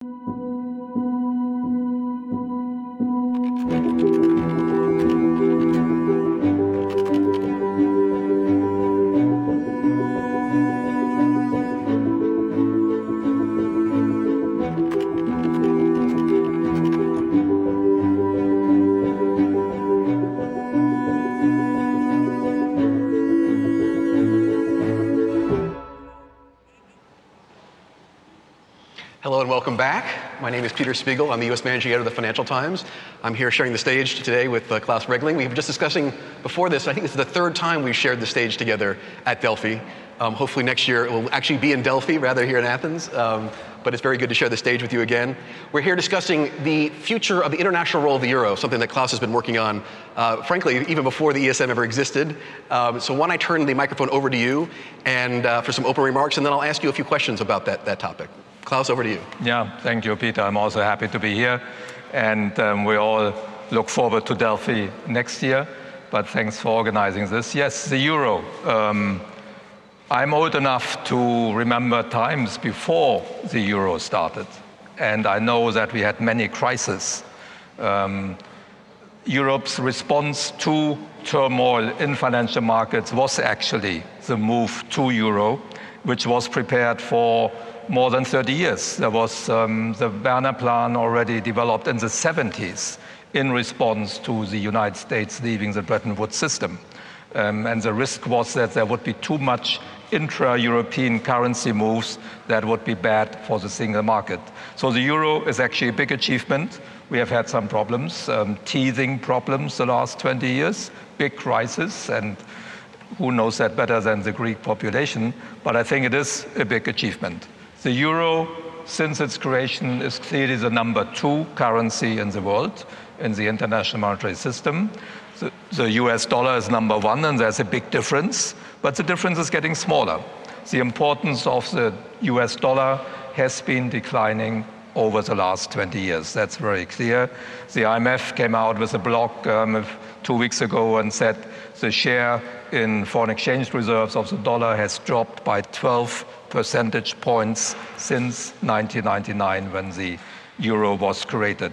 Hello and welcome back. My name is Peter Spiegel. I'm the U.S. Managing Editor of the Financial Times. I'm here sharing the stage today with Klaus Regling. We were just discussing before this, I think this is the third time we've shared the stage together at Delphi. Hopefully next year it will actually be in Delphi rather here in Athens. But it's very good to share the stage with you again. We're here discussing the future of the international role of the euro, something that Klaus has been working on, frankly, even before the ESM ever existed. So why don't I turn the microphone over to you and for some open remarks, and then I'll ask you a few questions about that topic. Klaus, over to you. Yeah, thank you, Peter. I'm also happy to be here. And we all look forward to Delphi next year. But thanks for organizing this. Yes, the euro. I'm old enough to remember times before the euro started. And I know that we had many crises. Europe's response to turmoil in financial markets was actually the move to euro, which was prepared for more than 30 years. There was the Werner Plan already developed in the 70s in response to the United States leaving the Bretton Woods system. And the risk was that there would be too much intra-European currency moves that would be bad for the single market. So the euro is actually a big achievement. We have had some problems, teething problems the last 20 years, big crisis, and who knows that better than the Greek population, but I think it is a big achievement. The euro, since its creation, is clearly the number 2 currency in the world, in the international monetary system. The US dollar is number 1, and there's a big difference, but the difference is getting smaller. The importance of the US dollar has been declining over the last 20 years. That's very clear. The IMF came out with a blog 2 weeks ago and said the share in foreign exchange reserves of the dollar has dropped by 12 percentage points since 1999 when the euro was created.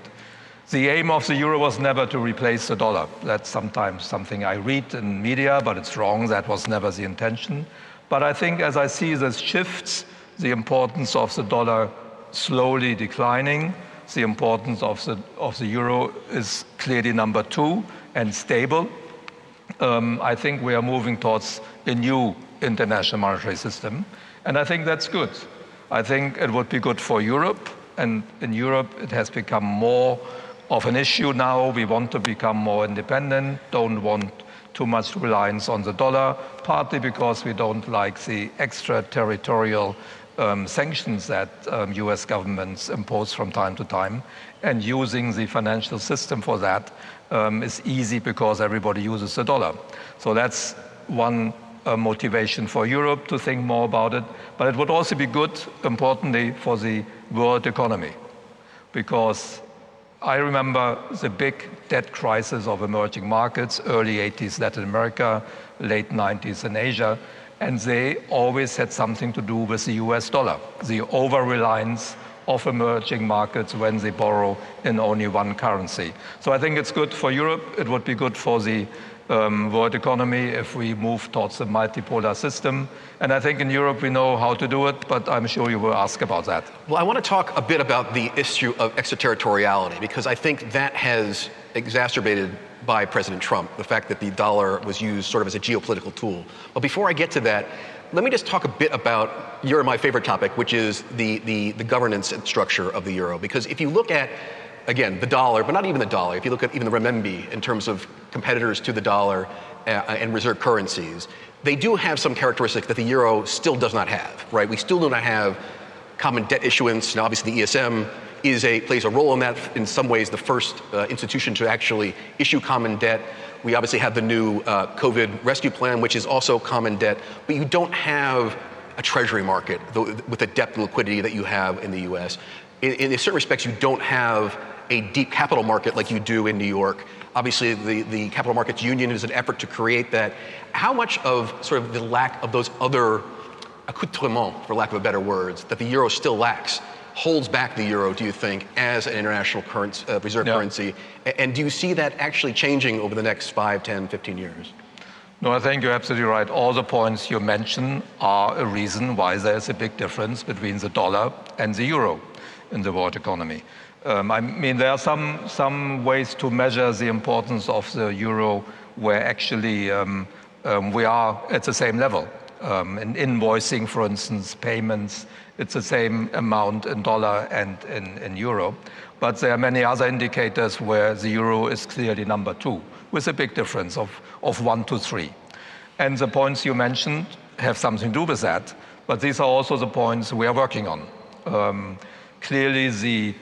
The aim of the euro was never to replace the dollar. That's sometimes something I read in media, but it's wrong. That was never the intention. But I think as I see this shifts, the importance of the dollar slowly declining, the importance of the euro is clearly number 2 and stable. I think we are moving towards a new international monetary system. And I think that's good. I think it would be good for Europe. And in Europe, it has become more of an issue now. We want to become more independent, don't want too much reliance on the dollar, partly because we don't like the extraterritorial sanctions that US governments impose from time to time. And using the financial system for that is easy because everybody uses the dollar. So that's one motivation for Europe to think more about it. But it would also be good, importantly, for the world economy. Because I remember the big debt crisis of emerging markets, early 80s Latin America, late 90s in Asia, and they always had something to do with the US dollar, the over-reliance of emerging markets when they borrow in only one currency. So I think it's good for Europe. It would be good for the world economy if we move towards a multipolar system. And I think in Europe we know how to do it, but I'm sure you will ask about that. Well, I want to talk a bit about the issue of extraterritoriality, because I think that has exacerbated by President Trump, the fact that the dollar was used sort of as a geopolitical tool. But before I get to that, let me just talk a bit about my favorite topic, which is the governance structure of the euro. Because if you look at, again, the dollar, but not even the dollar, if you look at even the renminbi in terms of competitors to the dollar and reserve currencies, they do have some characteristics that the euro still does not have, right? We still do not have common debt issuance. Now, obviously, the ESM plays a role in that, in some ways the first institution to actually issue common debt. We obviously have the new COVID rescue plan, which is also common debt, but you don't have a treasury market with the depth and liquidity that you have in the US. In certain respects, you don't have a deep capital market like you do in New York. Obviously, the Capital Markets Union is an effort to create that. How much of sort of the lack of those other accoutrements, for lack of a better words, that the euro still lacks, holds back the euro, do you think, as an international reserve currency? And do you see that actually changing over the next 5, 10, 15 years? No, I think you're absolutely right. All the points you mentioned are a reason why there's a big difference between the dollar and the euro in the world economy. I mean, there are some ways to measure the importance of the euro where actually we are at the same level. In invoicing, for instance, payments, it's the same amount in dollar and in euro. But there are many other indicators where the euro is clearly number 2, with a big difference of 1 to 3. And the points you mentioned have something to do with that, but these are also the points we are working on. Clearly, the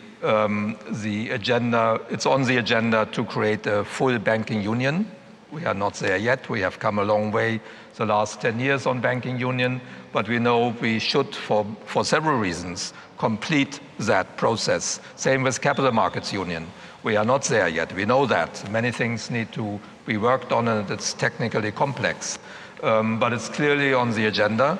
agenda, it's on the agenda to create a full banking union. We are not there yet. We have come a long way the last 10 years on banking union, but we know we should, for several reasons, complete that process. Same with capital markets union. We are not there yet. We know that. Many things need to be worked on, and it's technically complex. But it's clearly on the agenda.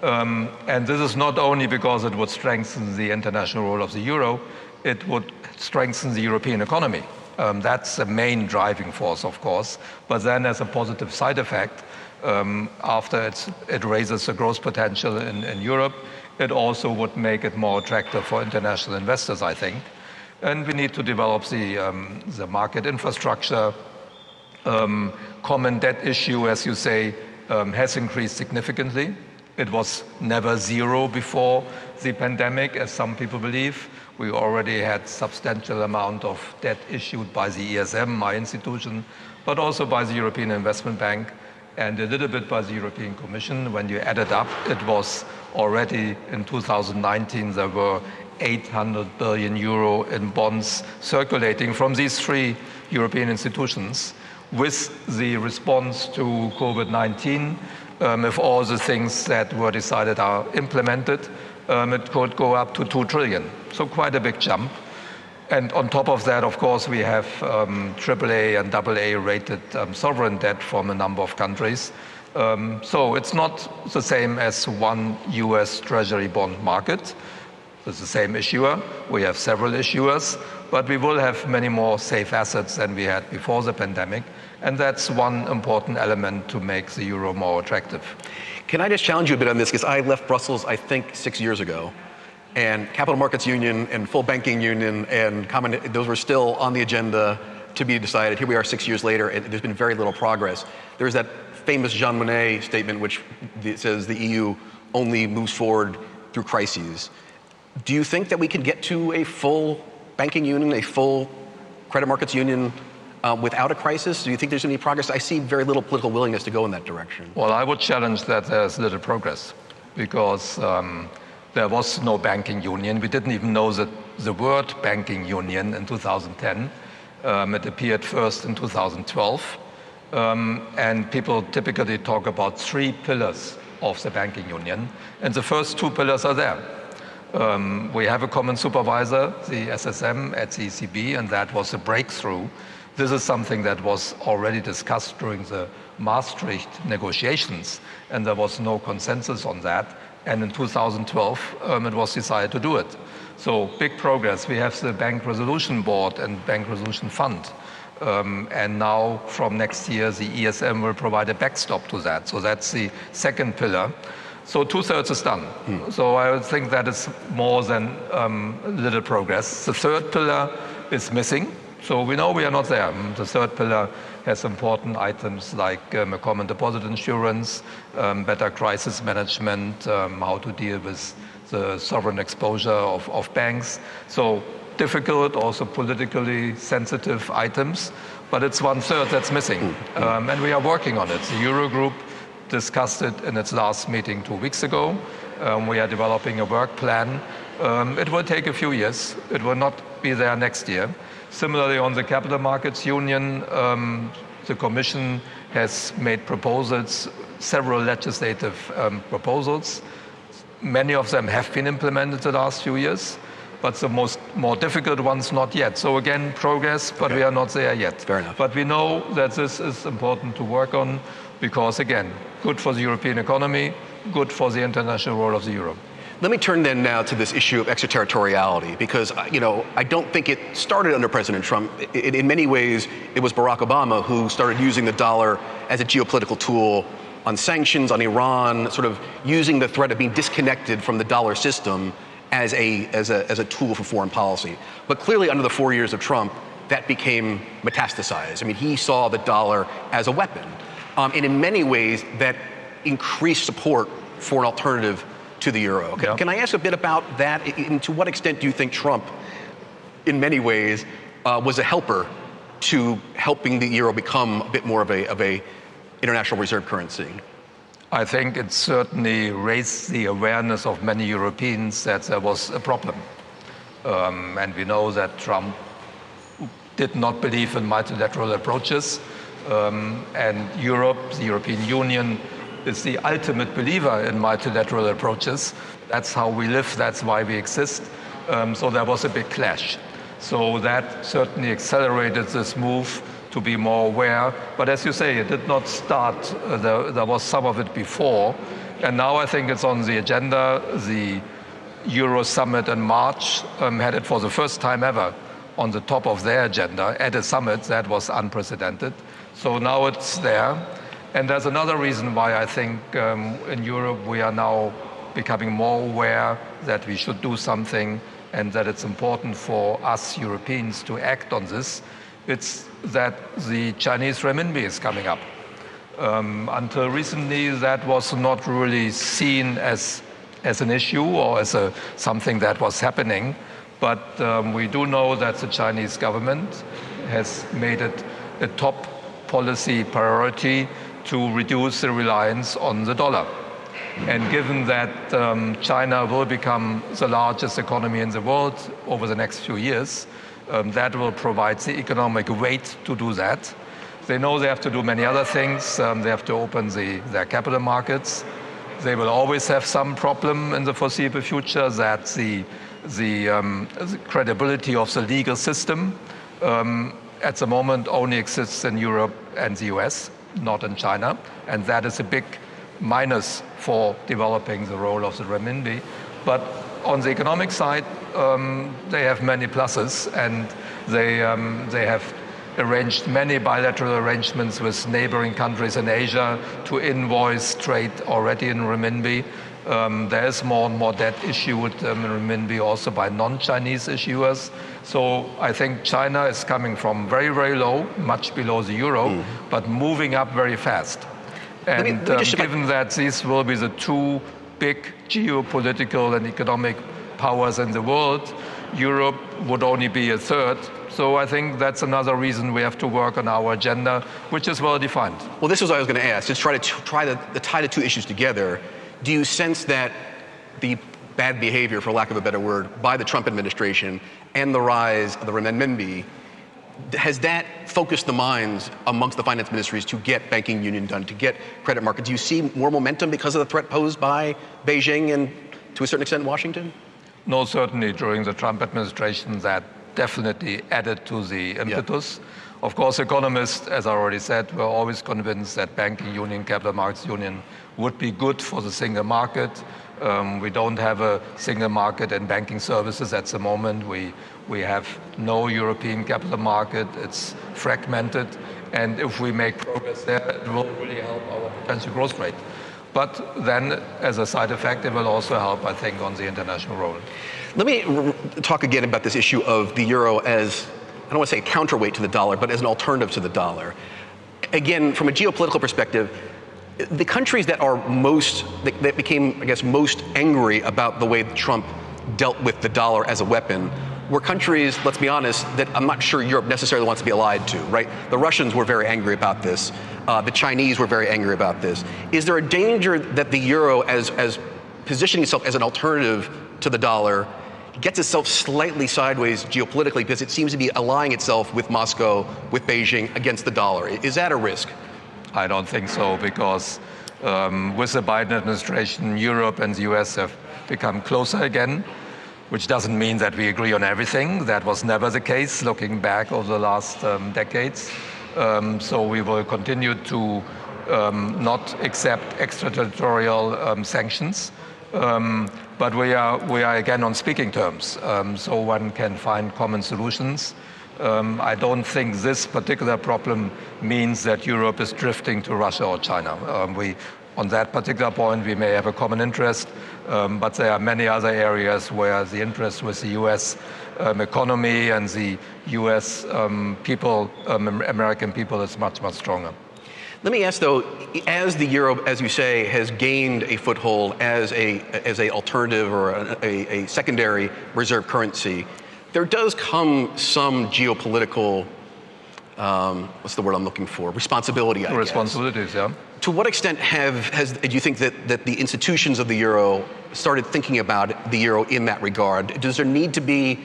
And this is not only because it would strengthen the international role of the euro, it would strengthen the European economy. That's the main driving force, of course. But then as a positive side effect, after it raises the growth potential in Europe, it also would make it more attractive for international investors, I think. And we need to develop the market infrastructure. Common debt issue, as you say, has increased significantly. It was never zero before the pandemic, as some people believe. We already had substantial amount of debt issued by the ESM, my institution, but also by the European Investment Bank and a little bit by the European Commission. When you add it up, it was already in 2019, there were 800 billion euro in bonds circulating from these 3 European institutions. With the response to COVID-19, if all the things that were decided are implemented, it could go up to 2 trillion. So quite a big jump. And on top of that, of course, we have AAA and AA rated sovereign debt from a number of countries. So it's not the same as one US Treasury bond market. It's the same issuer. We have several issuers, but we will have many more safe assets than we had before the pandemic. And that's one important element to make the euro more attractive. Can I just challenge you a bit on this? Because I left Brussels, I think, 6 years ago. And capital markets union and full banking union and those were still on the agenda to be decided. Here we are 6 years later, and there's been very little progress. There's that famous Jean Monnet statement, which says the EU only moves forward through crises. Do you think that we can get to a full banking union, a full credit markets union without a crisis? Do you think there's any progress? I see very little political willingness to go in that direction. Well, I would challenge that there's little progress because there was no banking union. We didn't even know the word banking union in 2010. It appeared first in 2012. And people typically talk about 3 pillars of the banking union. And the first 2 pillars are there. We have a common supervisor, the SSM at the ECB, and that was a breakthrough. This is something that was already discussed during the Maastricht negotiations, and there was no consensus on that. And in 2012, it was decided to do it. So big progress. We have the Bank Resolution Board and Bank Resolution Fund. And now from next year, the ESM will provide a backstop to that. So that's the second pillar. So 2/3 is done. So I would think that is more than little progress. The third pillar is missing. So we know we are not there. The third pillar has important items like a common deposit insurance, better crisis management, how to deal with the sovereign exposure of banks. So difficult, also politically sensitive items, but it's 1/3 that's missing. And we are working on it. The Eurogroup discussed it in its last meeting 2 weeks ago. We are developing a work plan. It will take a few years. It will not be there next year. Similarly, on the capital markets union, the Commission has made proposals, several legislative proposals. Many of them have been implemented the last few years, but the more difficult ones not yet. So again, progress, but we are not there yet. Fair enough. But we know that this is important to work on because, again, good for the European economy, good for the international role of the euro. Let me turn then now to this issue of extraterritoriality, because I don't think it started under President Trump. In many ways, it was Barack Obama who started using the dollar as a geopolitical tool on sanctions, on Iran, sort of using the threat of being disconnected from the dollar system as a tool for foreign policy. But clearly, under the 4 years of Trump, that became metastasized. I mean, he saw the dollar as a weapon. And in many ways, that increased support for an alternative to the euro. Can I ask a bit about that? And to what extent do you think Trump, in many ways, was a helper to helping the euro become a bit more of a international reserve currency? I think it certainly raised the awareness of many Europeans that there was a problem. And we know that Trump did not believe in multilateral approaches. And Europe, the European Union, is the ultimate believer in multilateral approaches. That's how we live, that's why we exist. So there was a big clash. So that certainly accelerated this move to be more aware. But as you say, it did not start, there was some of it before. And now I think it's on the agenda. The Euro Summit in March had it for the first time ever on the top of their agenda at a summit that was unprecedented. So now it's there. And there's another reason why I think in Europe we are now becoming more aware that we should do something and that it's important for us Europeans to act on this. It's that the Chinese renminbi is coming up. Until recently, that was not really seen as an issue or as something that was happening. But we do know that the Chinese government has made it a top policy priority to reduce the reliance on the dollar. And given that China will become the largest economy in the world over the next few years, that will provide the economic weight to do that. They know they have to do many other things. They have to open their capital markets. They will always have some problem in the foreseeable future that the credibility of the legal system at the moment only exists in Europe and the US, not in China. And that is a big minus for developing the role of the renminbi. But on the economic side, they have many pluses, and they have arranged many bilateral arrangements with neighboring countries in Asia to invoice trade already in renminbi. There is more and more debt issued in renminbi also by non-Chinese issuers. So I think China is coming from very, very low, much below the euro, but moving up very fast. And given that these will be the two big geopolitical and economic powers in the world, Europe would only be a third. So I think that's another reason we have to work on our agenda, which is well defined. Well, this is what I was going to ask. Just try to tie the two issues together. Do you sense that the bad behavior, for lack of a better word, by the Trump administration and the rise of the renminbi, has that focused the minds amongst the finance ministries to get banking union done, to get credit markets? Do you see more momentum because of the threat posed by Beijing and, to a certain extent, Washington? No, certainly during the Trump administration, that definitely added to the impetus. Yeah. Of course, economists, as I already said, were always convinced that banking union, capital markets union would be good for the single market. We don't have a single market in banking services at the moment. We have no European capital market. It's fragmented. And if we make progress there, it will really help our potential growth rate. But then, as a side effect, it will also help, I think, on the international role. Let me talk again about this issue of the euro as, I don't want to say a counterweight to the dollar, but as an alternative to the dollar. Again, from a geopolitical perspective, the countries that became, I guess, most angry about the way Trump dealt with the dollar as a weapon were countries, let's be honest, that I'm not sure Europe necessarily wants to be allied to, right? The Russians were very angry about this. The Chinese were very angry about this. Is there a danger that the euro, as positioning itself as an alternative to the dollar, gets itself slightly sideways geopolitically because it seems to be allying itself with Moscow, with Beijing, against the dollar? Is that a risk? I don't think so, because with the Biden administration, Europe and the US have become closer again, which doesn't mean that we agree on everything. That was never the case looking back over the last decades. So we will continue to not accept extraterritorial sanctions. But we are again on speaking terms, so one can find common solutions. I don't think this particular problem means that Europe is drifting to Russia or China. On that particular point, we may have a common interest, but there are many other areas where the interest with the US economy and the US people, American people, is much, much stronger. Let me ask though, as the euro, as you say, has gained a foothold as a alternative or a secondary reserve currency, there does come some geopolitical, what's the word I'm looking for? Responsibility, I guess. Responsibilities, yeah. To what extent do you think that the institutions of the euro started thinking about the euro in that regard? Does there need to be,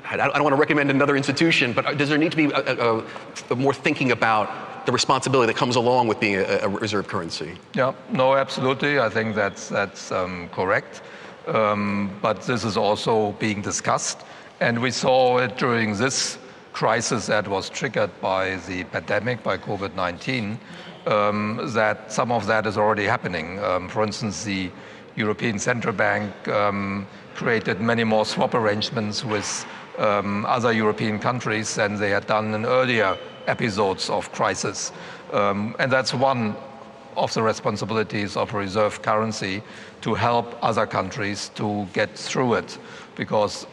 I don't want to recommend another institution, but does there need to be a more thinking about the responsibility that comes along with being a reserve currency? Yeah, no, absolutely. I think that's correct. But this is also being discussed. And we saw it during this crisis that was triggered by the pandemic, by COVID-19, that some of that is already happening. For instance, the European Central Bank created many more swap arrangements with other European countries than they had done in earlier episodes of crisis. And that's one of the responsibilities of a reserve currency, to help other countries to get through it. Because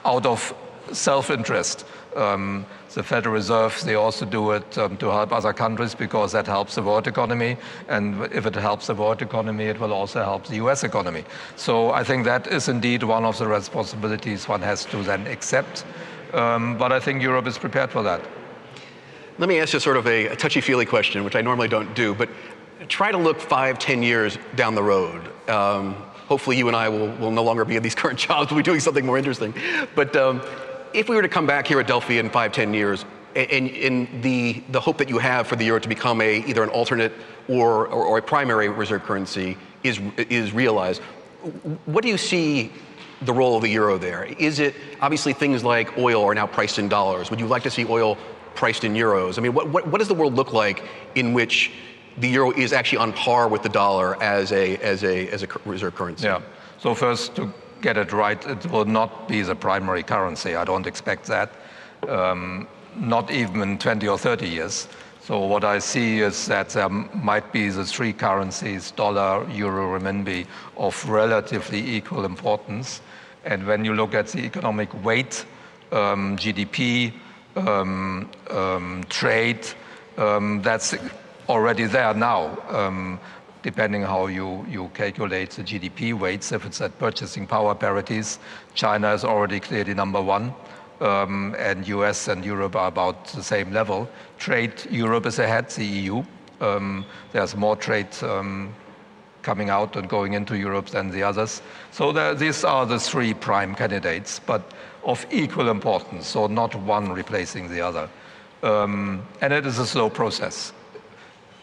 out of self-interest, the Federal Reserve, they also do it to help other countries, because that helps the world economy. And if it helps the world economy, it will also help the US economy. So I think that is indeed one of the responsibilities one has to then accept. But I think Europe is prepared for that. Let me ask you sort of a touchy-feely question, which I normally don't do, but try to look 5-10 years down the road. Hopefully you and I will no longer be in these current jobs, we'll be doing something more interesting. But if we were to come back here at Delphi in 5-10 years, and the hope that you have for the euro to become either an alternate or a primary reserve currency is realized, what do you see the role of the euro there? Is it, obviously things like oil are now priced in dollars. Would you like to see oil priced in euros? I mean, what does the world look like in which the euro is actually on par with the dollar as a reserve currency? Yeah. So first, to get it right, it will not be the primary currency. I don't expect that, not even in 20 or 30 years. So what I see is that there might be the three currencies, dollar, euro, renminbi, of relatively equal importance. And when you look at the economic weight, GDP, trade, that's already there now. Depending how you calculate the GDP weights, if it's at purchasing power parities, China is already clearly number one, and US and Europe are about the same level. Trade, Europe is ahead, the EU. There's more trade coming out and going into Europe than the others. So these are the three prime candidates, but of equal importance, so not one replacing the other. And it is a slow process.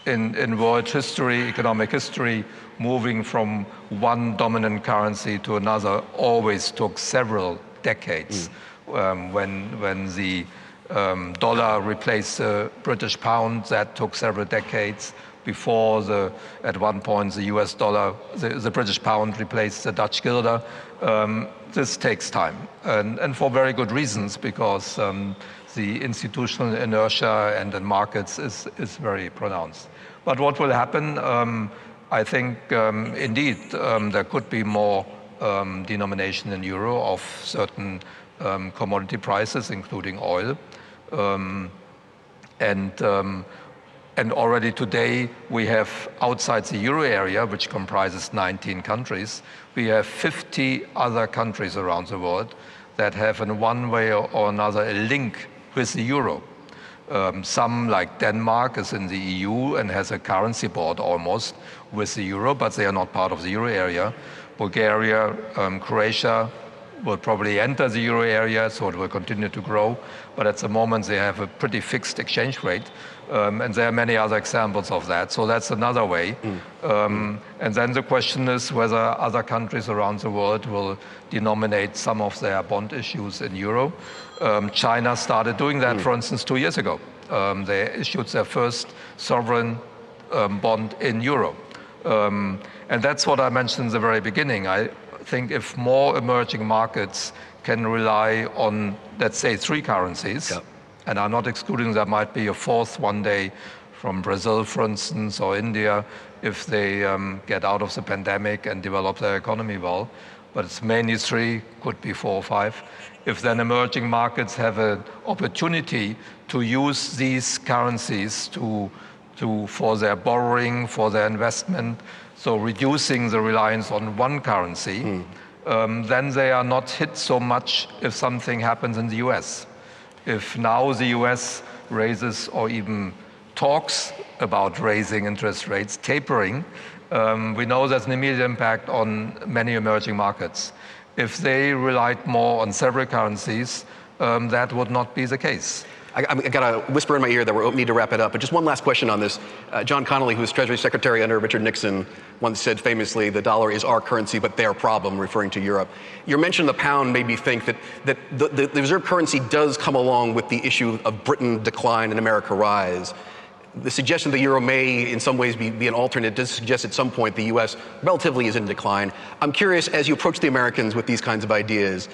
In world history, economic history, moving from one dominant currency to another always took several decades. When the dollar replaced the British pound, that took several decades. Before at one point the US dollar, the British pound replaced the Dutch guilder. This takes time, and for very good reasons, because the institutional inertia and the markets is very pronounced. But what will happen, I think indeed there could be more denomination in euro of certain commodity prices, including oil. And already today we have, outside the euro area, which comprises 19 countries, we have 50 other countries around the world that have in one way or another a link with the euro. Some, like Denmark, is in the EU and has a currency board almost with the euro, but they are not part of the euro area. Bulgaria, Croatia will probably enter the euro area, so it will continue to grow. But at the moment, they have a pretty fixed exchange rate. And there are many other examples of that. So that's another way. And then the question is whether other countries around the world will denominate some of their bond issues in euro. China started doing that, for instance, 2 years ago. They issued their first sovereign bond in euro. And that's what I mentioned in the very beginning. think if more emerging markets can rely on, let's say, 3 currencies, Yep. and I'm not excluding there might be a 4th one day from Brazil, for instance, or India, if they get out of the pandemic and develop their economy well, but it's mainly 3, could be 4 or 5. If then emerging markets have an opportunity to use these currencies for their borrowing, for their investment, so reducing the reliance on one currency, then they are not hit so much if something happens in the US. If now the US raises or even talks about raising interest rates, tapering, we know there's an immediate impact on many emerging markets. If they relied more on several currencies, that would not be the case. I got a whisper in my ear that we need to wrap it up, but just one last question on this. John Connolly, who was Treasury Secretary under Richard Nixon, once said famously, the dollar is our currency, but their problem, referring to Europe. Your mention of the pound made me think that the reserve currency does come along with the issue of Britain decline and America rise. The suggestion the euro may, in some ways, be an alternate does suggest at some point the U.S. relatively is in decline. I'm curious, as you approach the Americans with these kinds of ideas,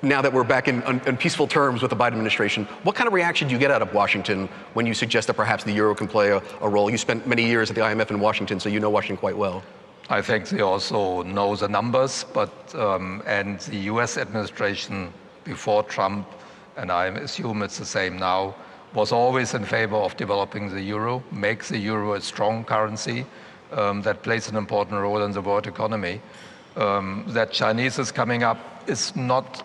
now that we're back in peaceful terms with the Biden administration, what kind of reaction do you get out of Washington when you suggest that perhaps the euro can play a role? You spent many years at the IMF in Washington, so you know Washington quite well. I think they also know the numbers, but and the U.S. administration before Trump, and I assume it's the same now, was always in favor of developing the euro, make the euro a strong currency that plays an important role in the world economy. That Chinese is coming up is not,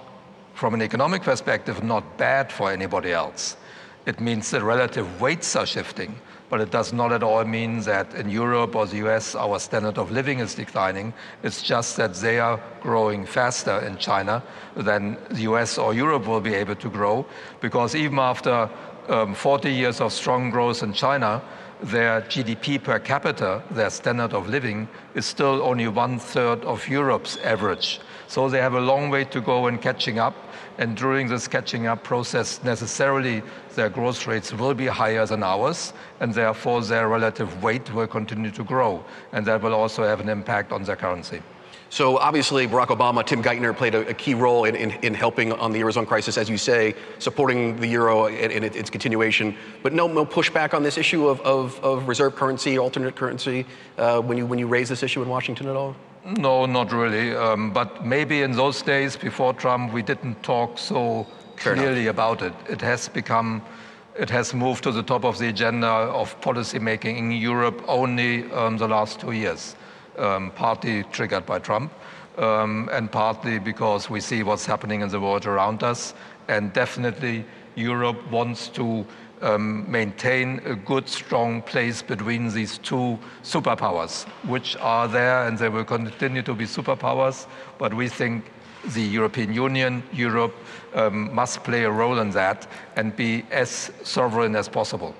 from an economic perspective, not bad for anybody else. It means the relative weights are shifting, but it does not at all mean that in Europe or the US our standard of living is declining. It's just that they are growing faster in China than the US or Europe will be able to grow, because even after 40 years of strong growth in China, their GDP per capita, their standard of living, is still only 1/3 of Europe's average. So they have a long way to go in catching up. And during this catching up process, necessarily their growth rates will be higher than ours, and therefore their relative weight will continue to grow. And that will also have an impact on their currency. So obviously Barack Obama, Tim Geithner played a key role in helping on the Eurozone crisis, as you say, supporting the euro and its continuation. But no pushback on this issue of reserve currency, alternate currency, when you raise this issue in Washington at all? No, not really. But maybe in those days before Trump, we didn't talk so clearly about it. It has moved to the top of the agenda of policy making in Europe only the last 2 years. Partly triggered by Trump, and partly because we see what's happening in the world around us. And definitely Europe wants to maintain a good, strong place between these 2 superpowers, which are there and they will continue to be superpowers. But we think the European Union, Europe, must play a role in that and be as sovereign as possible.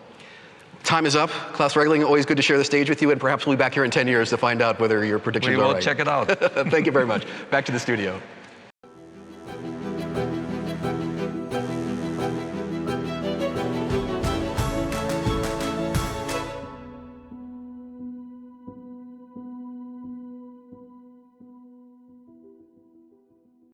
Time is up. Klaus Regling, always good to share the stage with you, and perhaps we'll be back here in 10 years to find out whether your predictions are right. We will check it out. Thank you very much. Back to the studio.